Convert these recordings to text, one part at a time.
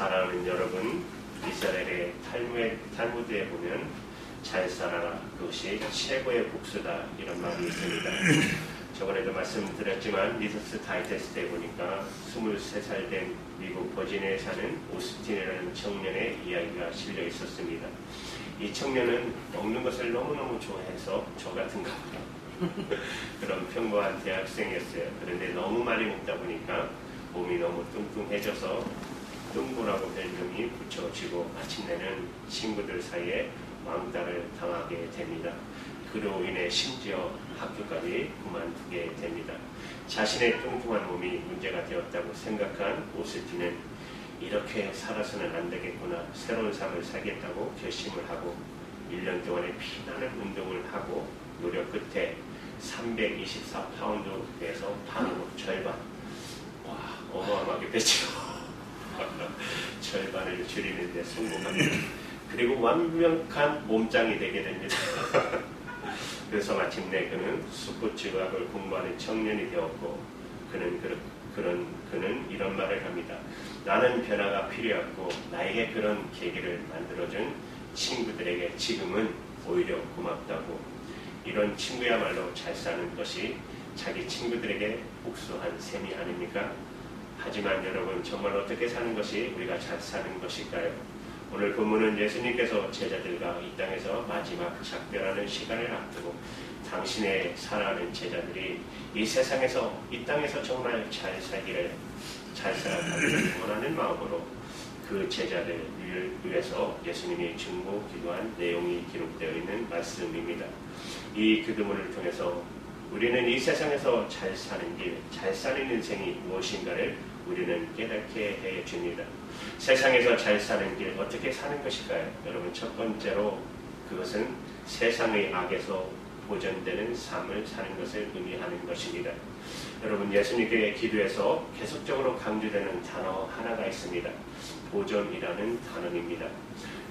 사랑하는 여러분, 이스라엘의 탈무드에 보면 잘 살아라, 그것이 최고의 복수다, 이런 말이 있습니다. 저번에도 말씀드렸지만 리서스 다이제스트에 보니까 23살 된 미국 버지니아에 사는 오스틴이라는 청년의 이야기가 실려 있었습니다. 이 청년은 먹는 것을 너무너무 좋아해서 저 같은가 보다. 그런 평범한 대학생이었어요. 그런데 너무 많이 먹다 보니까 몸이 너무 뚱뚱해져서 뚱보라고 별명이 붙여지고 마침내는 친구들 사이에 왕따를 당하게 됩니다. 그로 인해 심지어 학교까지 그만두게 됩니다. 자신의 뚱뚱한 몸이 문제가 되었다고 생각한 오스틴은 이렇게 살아서는 안 되겠구나, 새로운 삶을 살겠다고 결심을 하고 1년 동안의 피나는 운동을 하고 노력 끝에 324파운드에서 반으로 절반, 와, 어마어마하게 빼죠. 절반을 줄이는데 성공합니다. 그리고 완벽한 몸짱이 되게 됩니다. 그래서 마침내 그는 스포츠과학을 공부하는 청년이 되었고 그는 이런 말을 합니다. 나는 변화가 필요했고 나에게 그런 계기를 만들어준 친구들에게 지금은 오히려 고맙다고. 이런 친구야말로 잘 사는 것이 자기 친구들에게 복수한 셈이 아닙니까? 하지만 여러분, 정말 어떻게 사는 것이 우리가 잘 사는 것일까요? 오늘 본문은 예수님께서 제자들과 이 땅에서 마지막 작별하는 시간을 앞두고 당신의 사랑하는 제자들이 이 세상에서, 이 땅에서 정말 잘 살기를, 잘 살아가기를 원하는 마음으로 그 제자들을 위해서 예수님이 중보 기도한 내용이 기록되어 있는 말씀입니다. 이 기도문을 통해서 우리는 이 세상에서 잘 사는 길, 잘 사는 인생이 무엇인가를 우리는 깨닫게 해줍니다. 세상에서 잘 사는 길, 어떻게 사는 것일까요? 여러분, 첫 번째로 그것은 세상의 악에서 보존되는 삶을 사는 것을 의미하는 것입니다. 여러분, 예수님께 기도에서 계속적으로 강조되는 단어 하나가 있습니다. 보존이라는 단어입니다.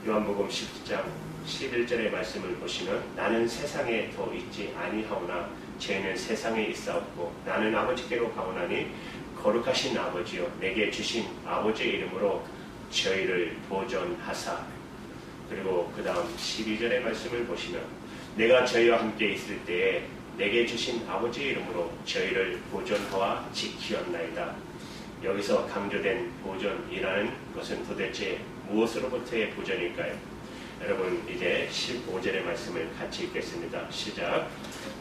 요한복음 10장 11절의 말씀을 보시면 나는 세상에 더 있지 아니하오나 죄는 세상에 있사옵고 나는 아버지께로 가오나니 거룩하신 아버지여 내게 주신 아버지의 이름으로 저희를 보존하사. 그리고 그 다음 12절의 말씀을 보시면 내가 저희와 함께 있을 때에 내게 주신 아버지의 이름으로 저희를 보존하와 지키었나이다. 여기서 강조된 보존이라는 것은 도대체 무엇으로부터의 보존일까요? 여러분, 이제 15절의 말씀을 같이 읽겠습니다. 시작.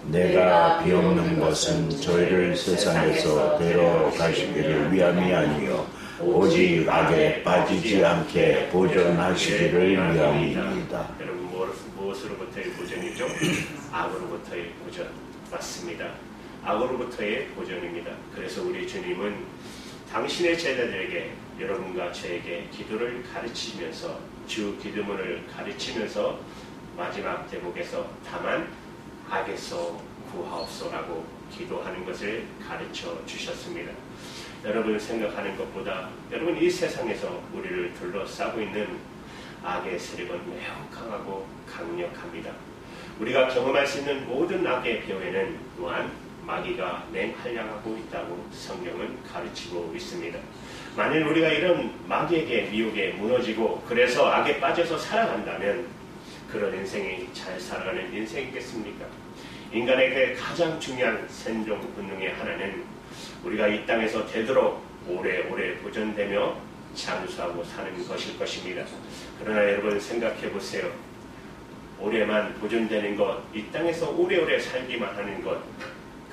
내가 비옵는 것은 저희를 세상에서 데려가시기를 위함이 아니요 오직 악에 빠지지 않게 보존하시기를 위함이니이다. 여러분, 무엇으로부터의 보존이죠? 악으로부터의 보존. 맞습니다. 악으로부터의 보존입니다. 그래서 우리 주님은 당신의 제자들에게, 여러분과 저에게 기도를 가르치면서, 주 기도문을 가르치면서 마지막 대목에서 다만 악에서 구하옵소라고 기도하는 것을 가르쳐 주셨습니다. 여러분 생각하는 것보다 여러분 이 세상에서 우리를 둘러싸고 있는 악의 세력은 매우 강하고 강력합니다. 우리가 경험할 수 있는 모든 악의 배후에는 또한 마귀가 맹활약하고 있다고 성경은 가르치고 있습니다. 만일 우리가 이런 마귀에게 미혹에 무너지고 그래서 악에 빠져서 살아간다면 그런 인생이 잘 살아가는 인생이겠습니까? 인간에게 가장 중요한 생존 본능의 하나는 우리가 이 땅에서 되도록 오래오래 보존되며 장수하고 사는 것일 것입니다. 그러나 여러분 생각해 보세요. 오래만 보존되는 것, 이 땅에서 오래오래 살기만 하는 것,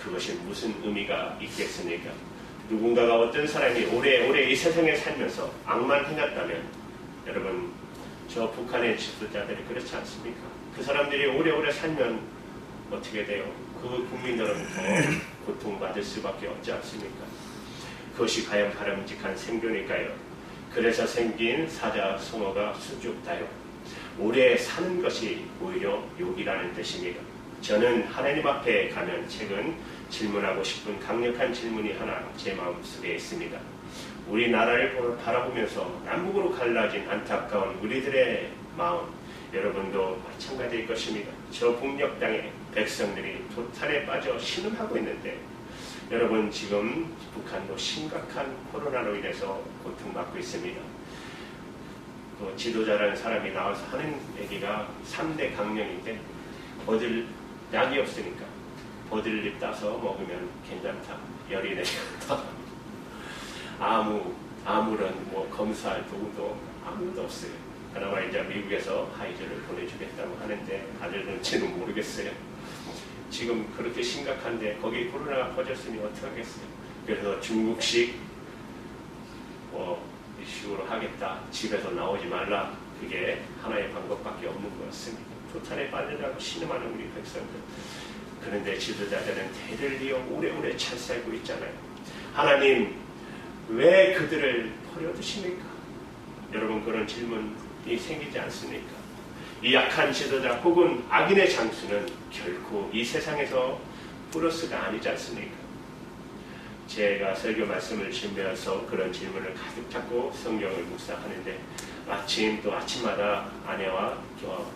그것이 무슨 의미가 있겠습니까? 누군가가 어떤 사람이 오래오래 이 세상에 살면서 악만 행했다면 여러분, 저 북한의 지도자들이 그렇지 않습니까? 그 사람들이 오래오래 살면 어떻게 돼요? 그 국민들은 더 고통받을 수밖에 없지 않습니까? 그것이 과연 바람직한 생존일까요? 그래서 생긴 사자성어가 수줍다요. 오래 사는 것이 오히려 욕이라는 뜻입니다. 저는 하나님 앞에 가면 최근 질문하고 싶은 강력한 질문이 하나 제 마음속에 있습니다. 우리나라를 바라보면서 남북으로 갈라진 안타까운 우리들의 마음, 여러분도 마찬가지일 것입니다. 저 북녘 땅에 백성들이 도탄에 빠져 신음하고 있는데 여러분 지금 북한도 심각한 코로나로 인해서 고통받고 있습니다. 또 지도자라는 사람이 나와서 하는 얘기가 3대 강령인데 약이 없으니까 버들잎 따서 먹으면 괜찮다. 열이 내린다. 아무런 검사할 도구도 아무도 없어요. 그나마 이제 미국에서 하이즈를 보내주겠다고 하는데 아들 눈치는 모르겠어요. 지금 그렇게 심각한데 거기 코로나가 퍼졌으니 어떡하겠어요. 그래서 중국식 이슈로 하겠다. 집에서 나오지 말라. 그게 하나의 방법밖에 없는 것 같습니다. 토탈에 빠지라고 신음하는 우리 백성들. 그런데 지도자들은 대를 이어 오래오래 잘 살고 있잖아요. 하나님 왜 그들을 버려두십니까? 여러분 그런 질문이 생기지 않습니까? 이 약한 지도자 혹은 악인의 장수는 결코 이 세상에서 플러스가 아니지 않습니까? 제가 설교 말씀을 준비해서 그런 질문을 가득 찾고 성경을 묵상하는데 아침마다 아내와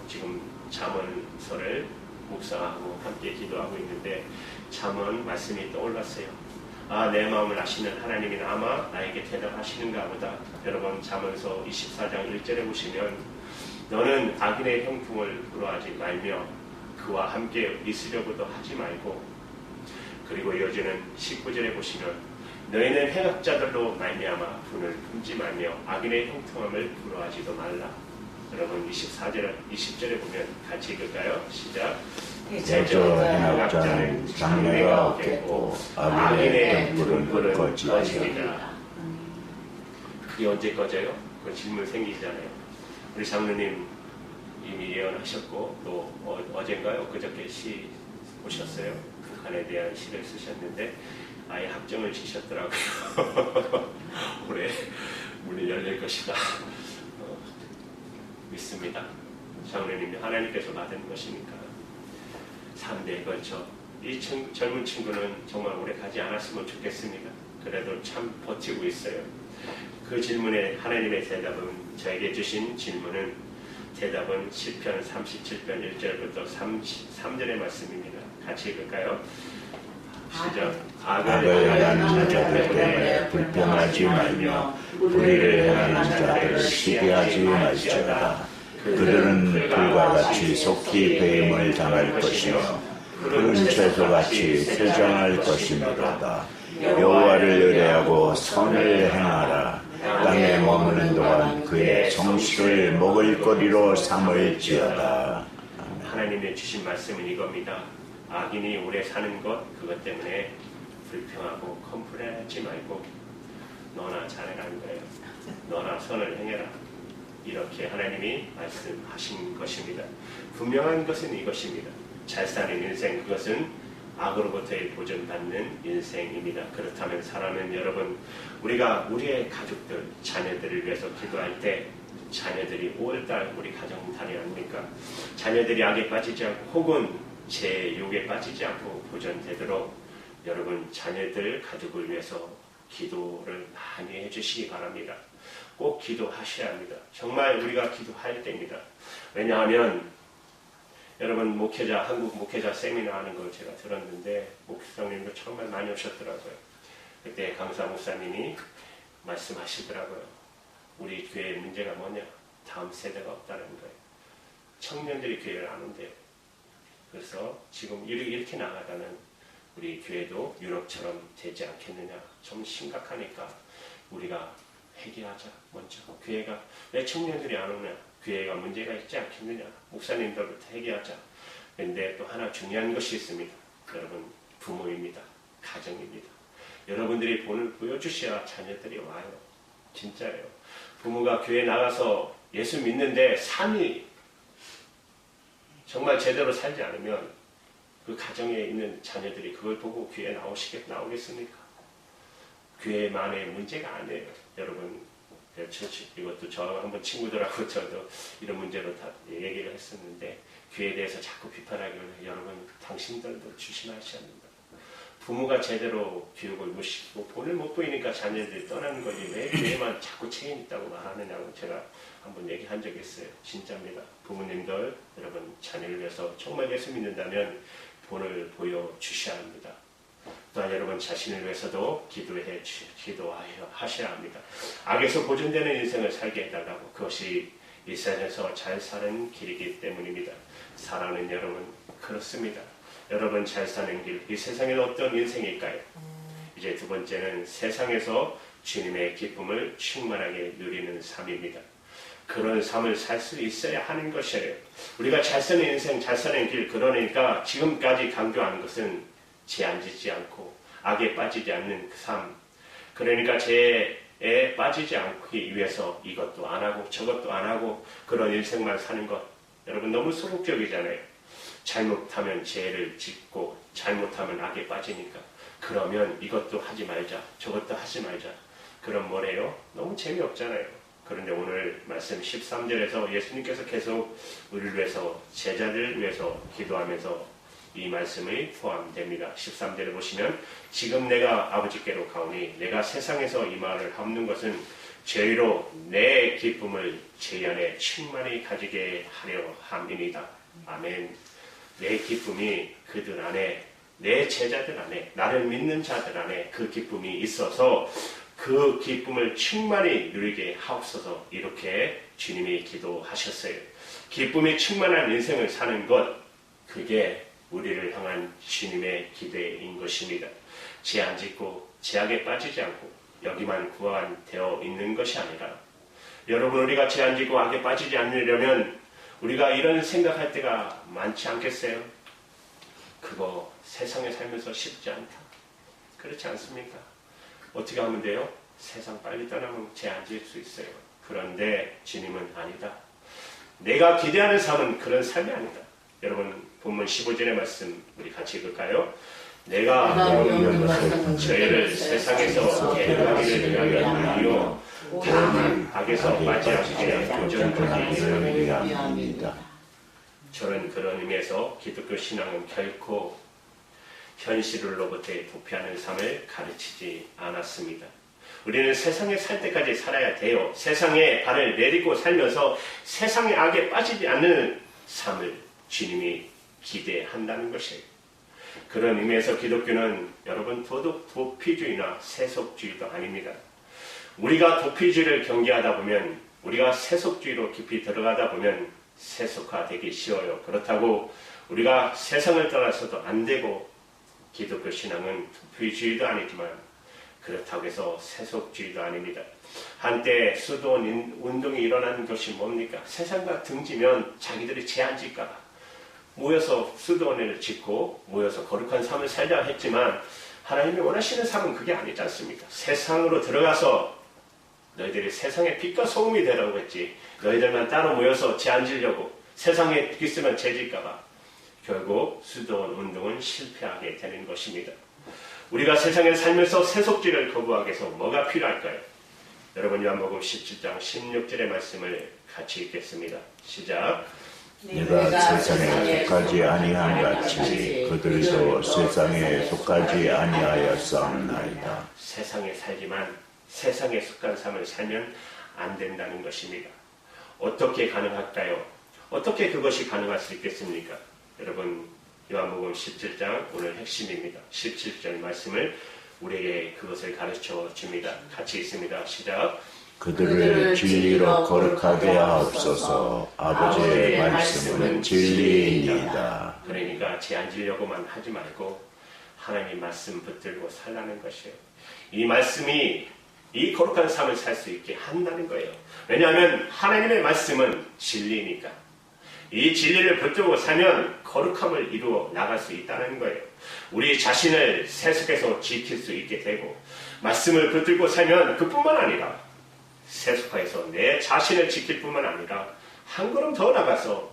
지금 잠언서를 묵상하고 함께 기도하고 있는데 잠언 말씀이 떠올랐어요. 내 마음을 아시는 하나님이 아마 나에게 대답하시는가 보다. 여러분 잠언서 24장 1절에 보시면 너는 악인의 형통을 부러워하지 말며 그와 함께 있으려고도 하지 말고, 그리고 이어지는 19절에 보시면 너희는 행악자들로 말미암아 분을 품지 말며 악인의 형통함을 부러워하지도 말라. 여러분 24절 20절에 보면 같이 읽을까요? 시작. 대저 행악자는 장래가 없겠고 악인의 등불은 꺼지리라. 그게 언제 꺼져요? 그 질문 생기잖아요. 우리 장로님 이미 예언하셨고 또 어젠가요? 그저께 시 보셨어요? 북한에 대한 시를 쓰셨는데 아예 학점을 지셨더라고요. 올해 문이 열릴 것이다. 믿습니다. 장로님이 하나님께서 받은 것이니까. 3대에 걸쳐 이 젊은 친구는 정말 오래 가지 않았으면 좋겠습니다. 그래도 참 버티고 있어요. 그 질문에 하나님의 대답은, 저에게 주신 질문은 대답은 시편 37편 1절부터 3절의 말씀입니다. 같이 읽을까요? 시작. 악을 행하는 자들 때문에 불평하지 말며 불의를 행하는 자들을 시기하지 말지어다. 그들은 불과 같이 속히 배임을 당할 것이며 푸른 채소같이 퇴장할 것이므로다. 여호와를 의뢰하고 선을 행하라. 땅에 머무는 동안 그의 성실을 먹을거리로 삼을지어다. 하나님의 주신 말씀은 이겁니다. 악인이 오래 사는 것, 그것 때문에 불평하고 컴플레인하지 말고 너나 잘해라는 거예요. 너나 선을 행해라. 이렇게 하나님이 말씀하신 것입니다. 분명한 것은 이것입니다. 잘 사는 인생, 그것은 악으로부터의 보존받는 인생입니다. 그렇다면 사랑하는 여러분, 우리가 우리의 가족들, 자녀들을 위해서 기도할 때 자녀들이 5월달 우리 가정단이 아닙니까? 자녀들이 악에 빠지지 않고 혹은 제 욕에 빠지지 않고 보존되도록 여러분 자녀들, 가족을 위해서 기도를 많이 해주시기 바랍니다. 꼭 기도하셔야 합니다. 정말 우리가 기도할 때입니다. 왜냐하면 여러분 한국 목회자 세미나 하는 걸 제가 들었는데 목사님도 정말 많이 오셨더라고요. 그때 강사 목사님이 말씀하시더라고요. 우리 교회의 문제가 뭐냐? 다음 세대가 없다는 거예요. 청년들이 교회를 안 온대요. 그래서 지금 이렇게 나가다는 우리 교회도 유럽처럼 되지 않겠느냐. 좀 심각하니까 우리가 회개하자. 먼저 교회가 왜 청년들이 안 오냐? 교회가 문제가 있지 않겠느냐? 목사님들부터 회개하자. 그런데 또 하나 중요한 것이 있습니다. 여러분, 부모입니다. 가정입니다. 여러분들이 본을 보여주셔야 자녀들이 와요. 진짜예요. 부모가 교회 나가서 예수 믿는데 삶이 정말 제대로 살지 않으면 그 가정에 있는 자녀들이 그걸 보고 교회에 나오겠습니까? 교회만의 문제가 아니에요. 여러분, 이것도 저 한번 친구들하고 저도 이런 문제로 다 얘기를 했었는데 교회에 대해서 자꾸 비판하기를 여러분 당신들도 조심하셔야 합니다. 부모가 제대로 교육을 못 시키고 본을 못 보이니까 자녀들이 떠나는 거지 왜 교회만 자꾸 책임 있다고 말하느냐고 제가 한번 얘기한 적이 있어요. 진짜입니다. 부모님들 여러분 자녀를 위해서 정말 예수 믿는다면 본을 보여주셔야 합니다. 또한 여러분 자신을 위해서도 기도하셔야 합니다. 악에서 보존되는 인생을 살게 해달라고. 그것이 이 세상에서 잘 사는 길이기 때문입니다. 사랑하는 여러분, 그렇습니다. 여러분 잘 사는 길, 이 세상에는 어떤 인생일까요? 이제 두 번째는 세상에서 주님의 기쁨을 충만하게 누리는 삶입니다. 그런 삶을 살 수 있어야 하는 것이에요. 우리가 잘 사는 인생, 잘 사는 길, 그러니까 지금까지 강조하는 것은 죄 안 짓지 않고 악에 빠지지 않는 그 삶. 그러니까 죄에 빠지지 않기 위해서 이것도 안 하고 저것도 안 하고 그런 인생만 사는 것. 여러분 너무 소극적이잖아요. 잘못하면 죄를 짓고 잘못하면 악에 빠지니까. 그러면 이것도 하지 말자, 저것도 하지 말자. 그럼 뭐래요? 너무 재미없잖아요. 그런데 오늘 말씀 13절에서 예수님께서 계속 우리를 위해서, 제자들을 위해서 기도하면서 이 말씀이 포함됩니다. 13절에 보시면 지금 내가 아버지께로 가오니 내가 세상에서 이 말을 함는 것은 죄로 내 기쁨을 제 안에 충만히 가지게 하려 함이니이다. 아멘. 내 기쁨이 그들 안에, 내 제자들 안에, 나를 믿는 자들 안에 그 기쁨이 있어서 그 기쁨을 충만히 누리게 하옵소서. 이렇게 주님이 기도하셨어요. 기쁨이 충만한 인생을 사는 것, 그게 우리를 향한 주님의 기대인 것입니다. 죄 안 짓고 죄악에 빠지지 않고 여기만 구원되어 있는 것이 아니라, 여러분 우리가 죄 안 짓고 악에 빠지지 않으려면 우리가 이런 생각할 때가 많지 않겠어요? 그거 세상에 살면서 쉽지 않다. 그렇지 않습니까? 어떻게 하면 돼요? 세상 빨리 떠나면 죄 안 지을 수 있어요. 그런데 주님은 아니다. 내가 기대하는 삶은 그런 삶이 아니다. 여러분 본문 15절의 말씀 우리 같이 읽을까요? 내가 모든 것은 저희를 세상에서 개하기를 위하여 하리요 다만 악에서 빠지 않게 도전하기 위함이다. 저는 그런 의미에서 기독교 신앙은 결코 현실로부터의 도피하는 삶을 가르치지 않았습니다. 우리는 세상에 살 때까지 살아야 돼요. 세상에 발을 내딛고 살면서 세상의 악에 빠지지 않는 삶을 주님이 기대한다는 것이에요. 그런 의미에서 기독교는 여러분 도피주의나 세속주의도 아닙니다. 우리가 도피주의를 경계하다 보면, 우리가 세속주의로 깊이 들어가다 보면 세속화되기 쉬워요. 그렇다고 우리가 세상을 떠나서도 안 되고, 기독교 신앙은 도피주의도 아니지만 그렇다고 해서 세속주의도 아닙니다. 한때 수도원 운동이 일어나는 것이 뭡니까? 세상과 등지면 자기들이 죄 안 질까 봐 모여서 수도원을 짓고 모여서 거룩한 삶을 살자 했지만, 하나님이 원하시는 삶은 그게 아니지 않습니까? 세상으로 들어가서 너희들이 세상의 빛과 소금이 되라고 했지, 너희들만 따로 모여서 죄 안 지려고 세상에 있으면 죄 질까 봐 결국 수도원 운동은 실패하게 되는 것입니다. 우리가 세상에 살면서 세속주의를 거부하기 위해서 뭐가 필요할까요? 여러분 요한복음 17장 16절의 말씀을 같이 읽겠습니다. 시작. 내가 세상에 속하지 아니한 같이 그들도 세상에 속하지 아니하였사옵나이다. 세상에 살지만 세상에 속한 삶을 살면 안 된다는 것입니다. 어떻게 가능할까요? 어떻게 그것이 가능할 수 있겠습니까? 여러분 요한복음 17장 오늘 핵심입니다. 17절 말씀을 우리에게 그것을 가르쳐 줍니다. 같이 읽습니다. 시작. 그들을 진리로 거룩하게 하옵소서. 아버지의 말씀은 진리이니이다. 그러니까 죄 안 지려고만 하지 말고 하나님 말씀 붙들고 살라는 것이에요. 이 말씀이 이 거룩한 삶을 살 수 있게 한다는 거예요. 왜냐하면 하나님의 말씀은 진리니까. 이 진리를 붙들고 살면 거룩함을 이루어 나갈 수 있다는 거예요. 우리 자신을 세속에서 지킬 수 있게 되고, 말씀을 붙들고 살면 그뿐만 아니라 세속화에서 내 자신을 지킬 뿐만 아니라 한 걸음 더 나가서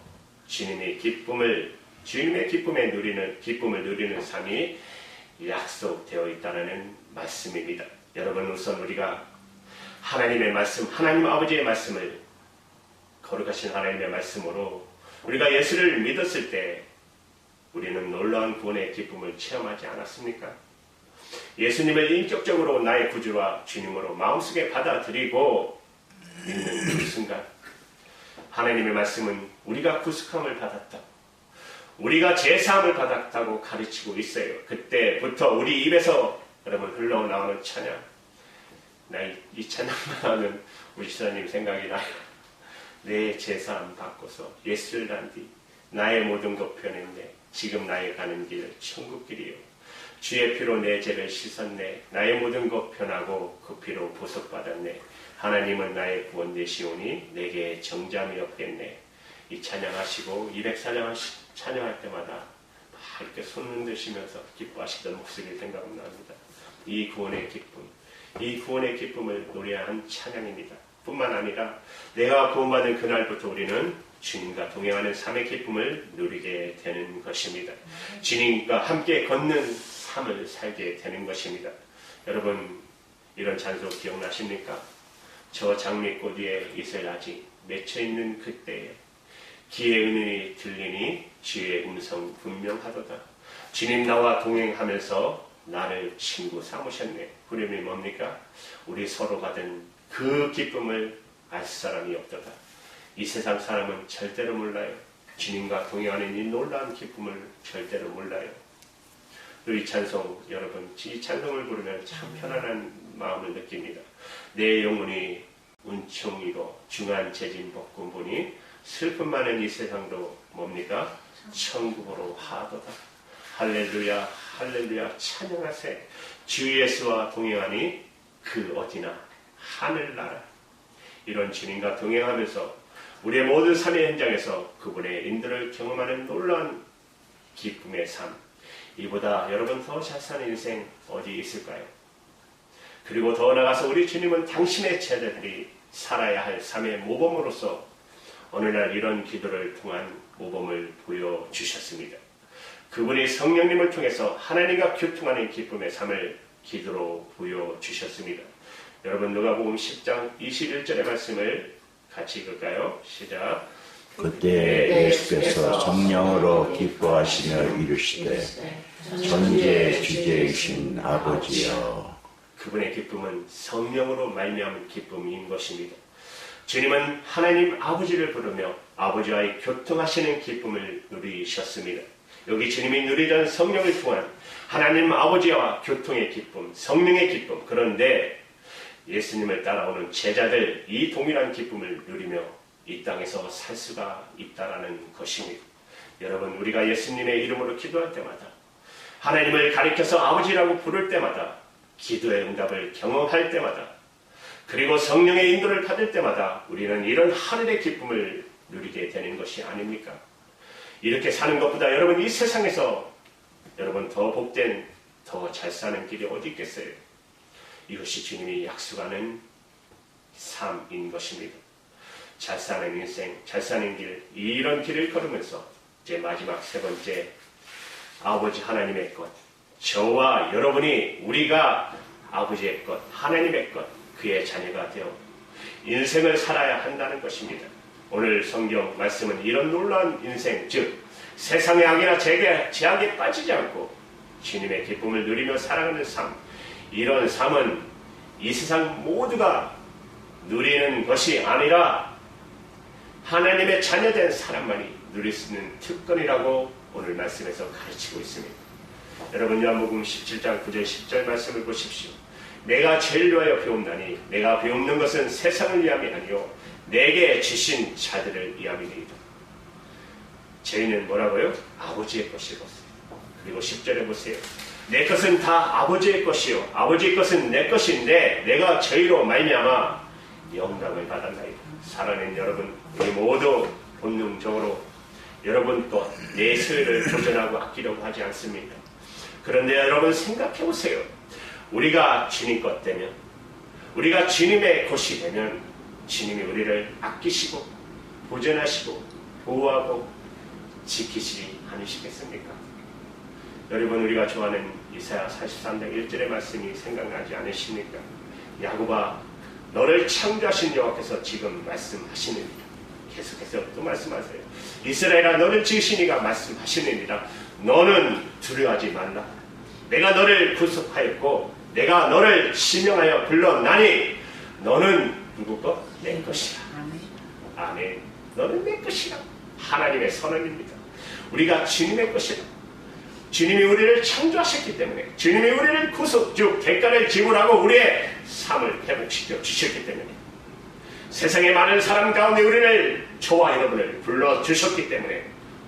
주님의 기쁨을 누리는 삶이 약속되어 있다는 말씀입니다. 여러분 우선 우리가 하나님의 말씀, 하나님 아버지의 말씀을, 거룩하신 하나님의 말씀으로 우리가 예수를 믿었을 때 우리는 놀라운 구원의 기쁨을 체험하지 않았습니까? 예수님을 인격적으로 나의 구주와 주님으로 마음속에 받아들이고 믿는 그 순간 하나님의 말씀은 우리가 구속함을 받았다, 우리가 제사함을 받았다고 가르치고 있어요. 그때부터 우리 입에서 여러분 흘러나오는 찬양, 이 찬양만 하면 우리 시사님 생각이 나요. 내 제사함 받고서 예수를 난 뒤 나의 모든 것 편했네. 지금 나의 가는 길 천국길이요. 주의 피로 내 죄를 씻었네. 나의 모든 것 편하고 그 피로 보석받았네. 하나님은 나의 구원 되시오니 내게 정잠이 없겠네. 이 찬양하시고 204장 찬양할 때마다 막 이렇게 손 흔드시면서 기뻐하시던 목소리를 생각납니다. 이 구원의 기쁨, 이 구원의 기쁨을 노래한 찬양입니다. 뿐만 아니라 내가 구원받은 그날부터 우리는 주님과 동행하는 삶의 기쁨을 누리게 되는 것입니다. 주님과 함께 걷는 삶을 살게 되는 것입니다. 여러분 이런 찬송 기억나십니까? 저 장미꽃 위에 이슬 아직 맺혀있는 그때에 기의 은은히 들리니 주의 음성 분명하도다. 주님 나와 동행하면서 나를 친구 삼으셨네. 그림이 뭡니까? 우리 서로 받은 그 기쁨을 알 사람이 없도다. 이 세상 사람은 절대로 몰라요. 주님과 동행하는 이 놀라운 기쁨을 절대로 몰라요. 또 이 찬송, 여러분 이 찬송을 부르면 참 편안한 마음을 느낍니다. 내 영혼이 은총이고 중한 재진 볶음 보니 슬픔 많은 이 세상도 뭡니까? 천국으로 하도다. 할렐루야 할렐루야 찬양하세. 주 예수와 동행하니 그 어디나 하늘나라. 이런 주님과 동행하면서 우리의 모든 삶의 현장에서 그분의 인도를 경험하는 놀라운 기쁨의 삶, 이보다 여러분 더 잘 사는 인생 어디 있을까요? 그리고 더 나아가서 우리 주님은 당신의 제자들이 살아야 할 삶의 모범으로서 어느 날 이런 기도를 통한 모범을 보여주셨습니다. 그분이 성령님을 통해서 하나님과 교통하는 기쁨의 삶을 기도로 보여주셨습니다. 여러분 누가복음 10장 21절의 말씀을 같이 읽을까요? 시작. 그때 예수께서 성령으로 기뻐하시며 이르시되 전제 주제이신 아버지여. 그분의 기쁨은 성령으로 말미암은 기쁨인 것입니다. 주님은 하나님 아버지를 부르며 아버지와의 교통하시는 기쁨을 누리셨습니다. 여기 주님이 누리던 성령을 통한 하나님 아버지와 교통의 기쁨, 성령의 기쁨. 그런데 예수님을 따라오는 제자들 이 동일한 기쁨을 누리며 이 땅에서 살 수가 있다라는 것입니다. 여러분 우리가 예수님의 이름으로 기도할 때마다 하나님을 가리켜서 아버지라고 부를 때마다 기도의 응답을 경험할 때마다 그리고 성령의 인도를 받을 때마다 우리는 이런 하늘의 기쁨을 누리게 되는 것이 아닙니까? 이렇게 사는 것보다 여러분 이 세상에서 여러분 더 복된 더 잘 사는 길이 어디 있겠어요? 이것이 주님이 약속하는 삶인 것입니다. 잘 사는 인생, 잘 사는 길, 이런 길을 걸으면서 이제 마지막 세 번째 아버지 하나님의 것, 저와 여러분이 우리가 아버지의 것, 하나님의 것, 그의 자녀가 되어 인생을 살아야 한다는 것입니다. 오늘 성경 말씀은 이런 놀라운 인생, 즉 세상의 악이나 제약에 빠지지 않고 주님의 기쁨을 누리며 살아가는 삶, 이런 삶은 이 세상 모두가 누리는 것이 아니라 하나님의 자녀된 사람만이 누릴 수 있는 특권이라고 오늘 말씀에서 가르치고 있습니다. 여러분 요한복음 17장 9절 10절 말씀을 보십시오. 내가 죄를 위하여 배움나니 내가 배움는 것은 세상을 위함이 아니요 내게 주신 자들을 위함이니이다. 죄는 뭐라고요? 아버지의 것이었어요. 그리고 10절에 보세요. 내 것은 다 아버지의 것이요 아버지의 것은 내 것인데 내가 죄로 말미암아 영광을 받았나이다. 사랑하는 여러분, 우리 모두 본능적으로 여러분 또 내 소유를 보존하고 아끼려고 하지 않습니까? 그런데 여러분 생각해 보세요. 우리가 주님 것 되면, 우리가 주님의 것이 되면 주님이 우리를 아끼시고 보존하시고 보호하고 지키시지 않으시겠습니까? 여러분 우리가 좋아하는 이사야 43장 1절의 말씀이 생각나지 않으십니까? 야곱아 너를 창조하신 여호와께서 지금 말씀하시느니라. 계속해서 또 말씀하세요. 이스라엘아 너를 지으신 이가 말씀하시느니라. 너는 두려워하지 말라. 내가 너를 구속하였고 내가 너를 지명하여 불러나니 너는 누구 것? 내 것이라. 아멘. 너는 내 것이라. 하나님의 선언입니다. 우리가 주님의 것이라. 주님이 우리를 창조하셨기 때문에, 주님이 우리를 구속주 대가를 지불하고 우리의 삶을 회복시켜 주셨기 때문에, 세상의 많은 사람 가운데 우리를, 저와 여러분을 불러주셨기 때문에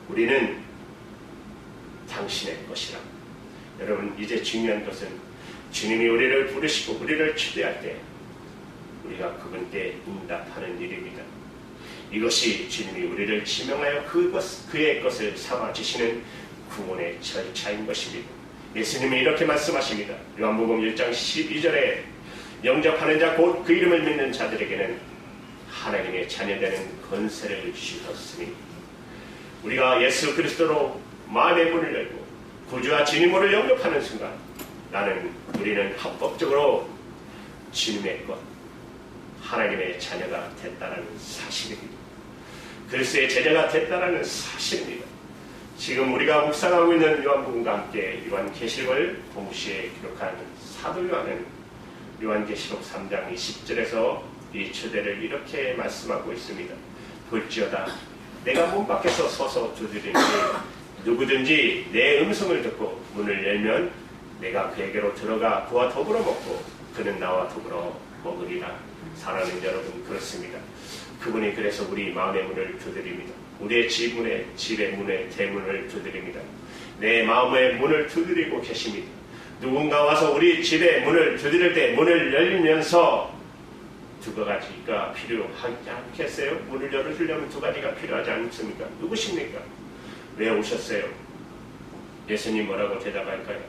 우리는 당신의 것이라. 여러분, 이제 중요한 것은 주님이 우리를 부르시고 우리를 초대할 때 우리가 그분께 응답하는 일입니다. 이것이 주님이 우리를 지명하여 그의 것을 삼아주시는 구원의 절차인 것입니다. 예수님이 이렇게 말씀하십니다. 요한복음 1장 12절에 영접하는 자 곧 그 이름을 믿는 자들에게는 하나님의 자녀되는 권세를 주셨으니, 우리가 예수 그리스도로 마음의 문을 열고 구주와 주님으로 영접하는 순간 우리는 합법적으로 주님의 것, 하나님의 자녀가 됐다는 사실입니다. 그리스도의 제자가 됐다는 사실입니다. 지금 우리가 묵상하고 있는 요한복음과 함께 요한계시록을 동시에 기록한 사도 요한은 요한계시록 3장 20절에서 이 초대를 이렇게 말씀하고 있습니다. 볼지어다 내가 문 밖에서 서서 두드리니 누구든지 내 음성을 듣고 문을 열면 내가 그에게로 들어가 그와 더불어 먹고 그는 나와 더불어 먹으리라. 사랑하는 여러분, 그렇습니다. 그분이 그래서 우리 마음의 문을 두드립니다. 우리의 집의 문에 대문을 두드립니다. 내 마음의 문을 두드리고 계십니다. 누군가 와서 우리 집의 문을 두드릴 때 문을 열면서 두 가지가 필요하지 않겠어요? 문을 열어주려면 두 가지가 필요하지 않습니까? 누구십니까? 왜 오셨어요? 예수님 뭐라고 대답할까요?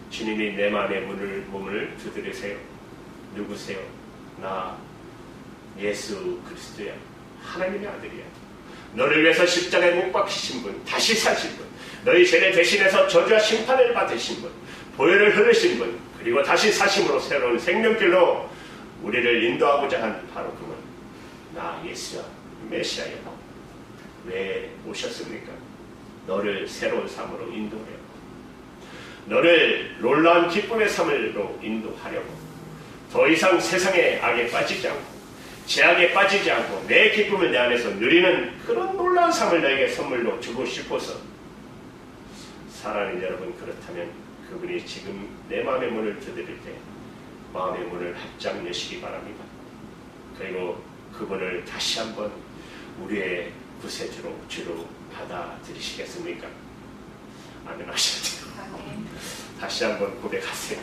주님이 내 마음의 문을 두드리세요. 누구세요? 나 예수 그리스도야. 하나님의 아들이야. 너를 위해서 십자가에 못 박히신 분, 다시 사신 분, 너희 죄를 대신해서 저주와 심판을 받으신 분, 보혈을 흘리신 분, 그리고 다시 사심으로 새로운 생명길로 우리를 인도하고자 한 바로 그분, 나 예수야, 메시아야. 왜 오셨습니까? 너를 새로운 삶으로 인도하려고, 너를 놀라운 기쁨의 삶으로 인도하려고, 더 이상 세상의 악에 빠지지 않고 죄악에 빠지지 않고 내 기쁨을 내 안에서 누리는 그런 놀라운 삶을 너에게 선물로 주고 싶어서. 사랑하는 여러분, 그렇다면 그분이 지금 내 마음의 문을 두드릴 때 마음의 문을 활짝 여시기 바랍니다. 그리고 그분을 다시 한번 우리의 구세주로 주로 받아들이시겠습니까? 아멘 하셔야 돼요. 다시 한번 고백하세요.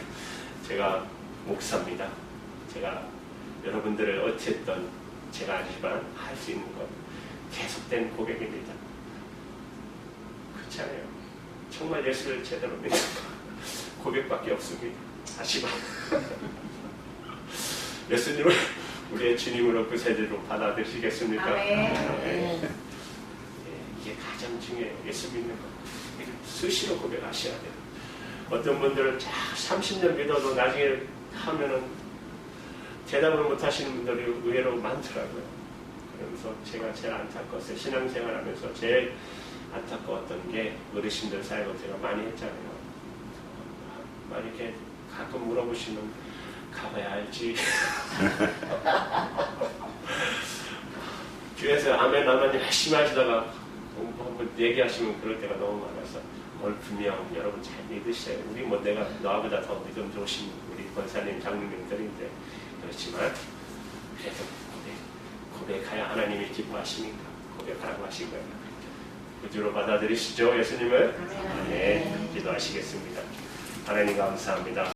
제가 목사입니다. 제가 여러분들을 어쨌든 제가 아니지만 할 수 있는 건 계속된 고백입니다. 그렇지 않아요? 정말 예수를 제대로 믿는 고백밖에 없습니다. 하지만 예수님을 우리의 주님으로 구세주로 받아들이시겠습니까? 아멘. 이게 가장 중요해요. 예수 믿는 거. 수시로 고백하셔야 돼요. 어떤 분들은 30년 믿어도 나중에 하면은 대답을 못 하시는 분들이 의외로 많더라고요. 그러면서 제가 제일 안타까웠어요. 신앙생활하면서 제일 안타까웠던 게 어르신들 사이로 제가 많이 했잖아요. 막 이렇게 가끔 물어보시면 가봐야 알지. 교회에서 아멘 열심히 하시다가 한번 얘기하시면 그럴 때가 너무 많아서 오늘 분명 여러분 잘 믿으셔요. 우리 뭐 내가 너보다 더 믿음 좋으신 우리 권사님, 장로님들인데, 그렇지만 그래도 고백해야 하나님이 기뻐하시니까 고백하라고 하신 거예요. 구주로 받아들이시죠, 예수님을? 네, 기도하시겠습니다. 하나님 감사합니다.